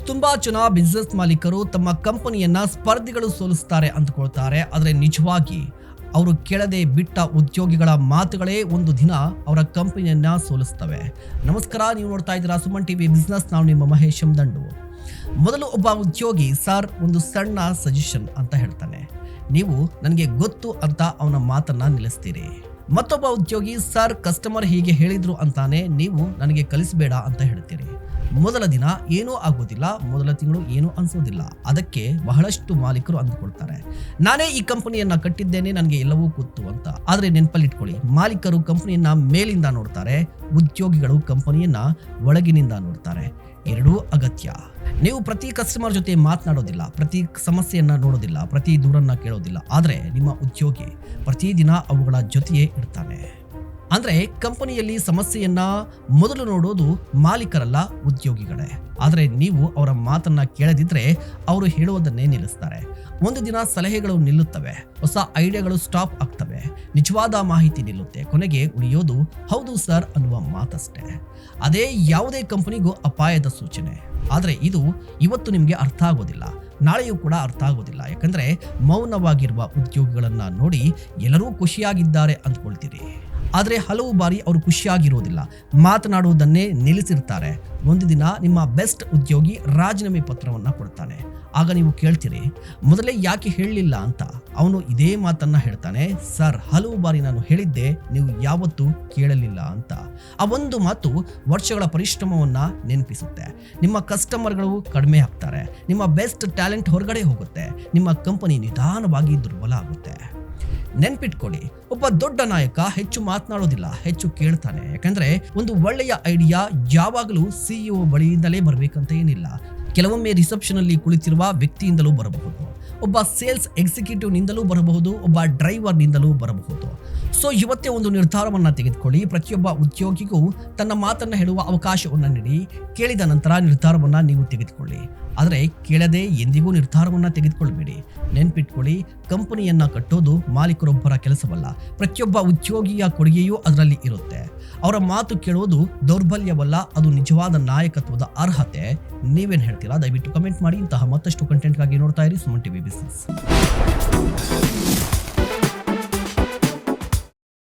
ತುಂಬಾ ಜನ ಬಿಸ್ನೆಸ್ ಮಾಲೀಕರು ತಮ್ಮ ಕಂಪನಿಯನ್ನ ಸ್ಪರ್ಧಿಗಳು ಸೋಲಿಸ್ತಾರೆ ಅಂದ್ಕೊಳ್ತಾರೆ. ಆದರೆ ನಿಜವಾಗಿ ಅವರು ಕೇಳದೆ ಬಿಟ್ಟ ಉದ್ಯೋಗಿಗಳ ಮಾತುಗಳೇ ಒಂದು ದಿನ ಅವರ ಕಂಪನಿಯನ್ನ ಸೋಲಿಸ್ತವೆ. ನಮಸ್ಕಾರ, ನೀವು ನೋಡ್ತಾ ಇದ್ದೀರಾ ಸುಮನ್ ಟಿವಿ ಬಿಸ್ನೆಸ್. ನಾವು ನಿಮ್ಮ ಮಹೇಶ್ ದಂಡು. ಮೊದಲು ಒಬ್ಬ ಉದ್ಯೋಗಿ ಸರ್ ಒಂದು ಸಣ್ಣ ಸಜೆಷನ್ ಅಂತ ಹೇಳ್ತಾನೆ. ನೀವು ನನಗೆ ಗೊತ್ತು ಅಂತ ಅವನ ಮಾತನ್ನ ನಿಲ್ಲಿಸ್ತೀರಿ. ಮತ್ತೊಬ್ಬ ಉದ್ಯೋಗಿ ಸರ್ ಕಸ್ಟಮರ್ ಹೀಗೆ ಹೇಳಿದ್ರು ಅಂತಾನೆ ನೀವು ನನಗೆ ಕಲಿಸಬೇಡ ಅಂತ ಹೇಳ್ತೀರಿ. ಮೊದಲ ದಿನ ಏನೂ ಆಗೋದಿಲ್ಲ, ಮೊದಲ ತಿಂಗಳು ಏನೂ ಅನ್ಸೋದಿಲ್ಲ. ಅದಕ್ಕೆ ಬಹಳಷ್ಟು ಮಾಲೀಕರು ಅಂದುಕೊಳ್ತಾರೆ, ನಾನೇ ಈ ಕಂಪನಿಯನ್ನ ಕಟ್ಟಿದ್ದೇನೆ, ನನಗೆ ಎಲ್ಲವೂ ಗೊತ್ತು ಅಂತ. ಆದ್ರೆ ನೆನಪಲ್ಲಿಟ್ಕೊಳ್ಳಿ, ಮಾಲೀಕರು ಕಂಪನಿಯನ್ನ ಮೇಲಿಂದ ನೋಡ್ತಾರೆ, ಉದ್ಯೋಗಿಗಳು ಕಂಪನಿಯನ್ನ ಒಳಗಿನಿಂದ ನೋಡ್ತಾರೆ. ಎರಡೂ ಅಗತ್ಯ. ನೀವು ಪ್ರತಿ ಕಸ್ಟಮರ್ ಜೊತೆ ಮಾತನಾಡೋದಿಲ್ಲ, ಪ್ರತಿ ಸಮಸ್ಯೆಯನ್ನ ನೋಡೋದಿಲ್ಲ, ಪ್ರತಿ ದೂರನ್ನ ಕೇಳೋದಿಲ್ಲ. ಆದ್ರೆ ನಿಮ್ಮ ಉದ್ಯೋಗಿ ಪ್ರತಿದಿನ ಅವುಗಳ ಜೊತೆಯೇ ಇರ್ತಾನೆ. ಅಂದ್ರೆ ಕಂಪನಿಯಲ್ಲಿ ಸಮಸ್ಯೆಯನ್ನ ಮೊದಲು ನೋಡೋದು ಮಾಲೀಕರಲ್ಲ, ಉದ್ಯೋಗಿಗಳೇ. ಆದರೆ ನೀವು ಅವರ ಮಾತನ್ನ ಕೇಳದಿದ್ರೆ ಅವರು ಹೇಳುವುದನ್ನೇ ನಿಲ್ಲಿಸ್ತಾರೆ. ಒಂದು ದಿನ ಸಲಹೆಗಳು ನಿಲ್ಲುತ್ತವೆ, ಹೊಸ ಐಡಿಯಾಗಳು ಸ್ಟಾಪ್ ಆಗ್ತವೆ, ನಿಜವಾದ ಮಾಹಿತಿ ನಿಲ್ಲುತ್ತೆ. ಕೊನೆಗೆ ಉಳಿಯೋದು ಹೌದು ಸರ್ ಅನ್ನುವ ಮಾತಷ್ಟೇ. ಅದೇ ಯಾವುದೇ ಕಂಪನಿಗೂ ಅಪಾಯದ ಸೂಚನೆ. ಆದರೆ ಇದು ಇವತ್ತು ನಿಮಗೆ ಅರ್ಥ ಆಗೋದಿಲ್ಲ, ನಾಳೆಯೂ ಕೂಡ ಅರ್ಥ ಆಗೋದಿಲ್ಲ. ಯಾಕಂದ್ರೆ ಮೌನವಾಗಿರುವ ಉದ್ಯೋಗಿಗಳನ್ನ ನೋಡಿ ಎಲ್ಲರೂ ಖುಷಿಯಾಗಿದ್ದಾರೆ ಅಂದ್ಕೊಳ್ತೀರಿ. ಆದರೆ ಹಲವು ಬಾರಿ ಅವರು ಖುಷಿಯಾಗಿರೋದಿಲ್ಲ, ಮಾತನಾಡುವುದನ್ನೇ ನಿಲ್ಲಿಸಿರ್ತಾರೆ. ಒಂದು ದಿನ ನಿಮ್ಮ ಬೆಸ್ಟ್ ಉದ್ಯೋಗಿ ರಾಜೀನಾಮೆ ಪತ್ರವನ್ನ ಕೊಡ್ತಾನೆ. ಆಗ ನೀವು ಕೇಳ್ತೀರಿ, ಮೊದಲೇ ಯಾಕೆ ಹೇಳಲಿಲ್ಲ ಅಂತ. ಅವನು ಇದೇ ಮಾತನ್ನ ಹೇಳ್ತಾನೆ, ಸರ್ ಹಲವು ಬಾರಿ ನಾನು ಹೇಳಿದ್ದೆ, ನೀವು ಯಾವತ್ತೂ ಕೇಳಲಿಲ್ಲ ಅಂತ. ಆ ಒಂದು ಮಾತು ವರ್ಷಗಳ ಪರಿಶ್ರಮವನ್ನ ನೆನಪಿಸುತ್ತೆ. ನಿಮ್ಮ ಕಸ್ಟಮರ್ಗಳು ಕಡಿಮೆ ಆಗ್ತಾರೆ, ನಿಮ್ಮ ಬೆಸ್ಟ್ ಟ್ಯಾಲೆಂಟ್ ಹೊರಗಡೆ ಹೋಗುತ್ತೆ, ನಿಮ್ಮ ಕಂಪನಿ ನಿಧಾನವಾಗಿ ದುರ್ಬಲ ಆಗುತ್ತೆ. ನೆನ್ಪಿಟ್ಕೊಳ್ಳಿ, ಒಬ್ಬ ದೊಡ್ಡ ನಾಯಕ ಹೆಚ್ಚು ಮಾತನಾಡೋದಿಲ್ಲ, ಹೆಚ್ಚು ಕೇಳ್ತಾನೆ. ಯಾಕಂದ್ರೆ ಒಂದು ಒಳ್ಳೆಯ ಐಡಿಯಾ ಯಾವಾಗಲೂ ಸಿಇಒ ಬಳಿಯಿಂದಲೇ ಬರಬೇಕಂತ ಏನಿಲ್ಲ. ಕೆಲವೊಮ್ಮೆ ರಿಸೆಪ್ಷನ್ ಅಲ್ಲಿ ಕುಳಿತಿರುವ ವ್ಯಕ್ತಿಯಿಂದಲೂ ಬರಬಹುದು, ಒಬ್ಬ ಸೇಲ್ಸ್ ಎಕ್ಸಿಕ್ಯೂಟಿವ್ ನಿಂದಲೂ ಬರಬಹುದು, ಒಬ್ಬ ಡ್ರೈವರ್ ನಿಂದಲೂ ಬರಬಹುದು. ಸೊ ಇವತ್ತೇ ಒಂದು ನಿರ್ಧಾರವನ್ನ ತೆಗೆದುಕೊಳ್ಳಿ. ಪ್ರತಿಯೊಬ್ಬ ಉದ್ಯೋಗಿಗೂ ತನ್ನ ಮಾತನ್ನ ಹೇಳುವ ಅವಕಾಶವನ್ನ ನೀಡಿ. ಕೇಳಿದ ನಂತರ ನಿರ್ಧಾರವನ್ನ ನೀವು ತೆಗೆದುಕೊಳ್ಳಿ. ಆದರೆ ಕೇಳದೆ ಎಂದಿಗೂ ನಿರ್ಧಾರವನ್ನ ತೆಗೆದುಕೊಳ್ಬೇಡಿ. ನೆನ್ಪಿಟ್ಕೊಳ್ಳಿ, ಕಂಪನಿಯನ್ನ ಕಟ್ಟೋದು ಮಾಲೀಕರೊಬ್ಬರ ಕೆಲಸವಲ್ಲ, ಪ್ರತಿಯೊಬ್ಬ ಉದ್ಯೋಗಿಯ ಕೊಡುಗೆಯೂ ಅದರಲ್ಲಿ ಇರುತ್ತೆ. ಅವರ ಮಾತು ಕೇಳೋದು ದೌರ್ಬಲ್ಯವಲ್ಲ, ಅದು ನಿಜವಾದ ನಾಯಕತ್ವದ ಅರ್ಹತೆ. ನೀವೇನ್ ಹೇಳ್ತೀರಾ? ದಯವಿಟ್ಟು ಕಮೆಂಟ್ ಮಾಡಿ. ಇಂತಹ ಮತ್ತಷ್ಟು ಕಂಟೆಂಟ್ಗಾಗಿ ನೋಡ್ತಾ ಇರಿ ಸುಮನ್ ಟಿವಿ ಬಿಸ್ನೆಸ್.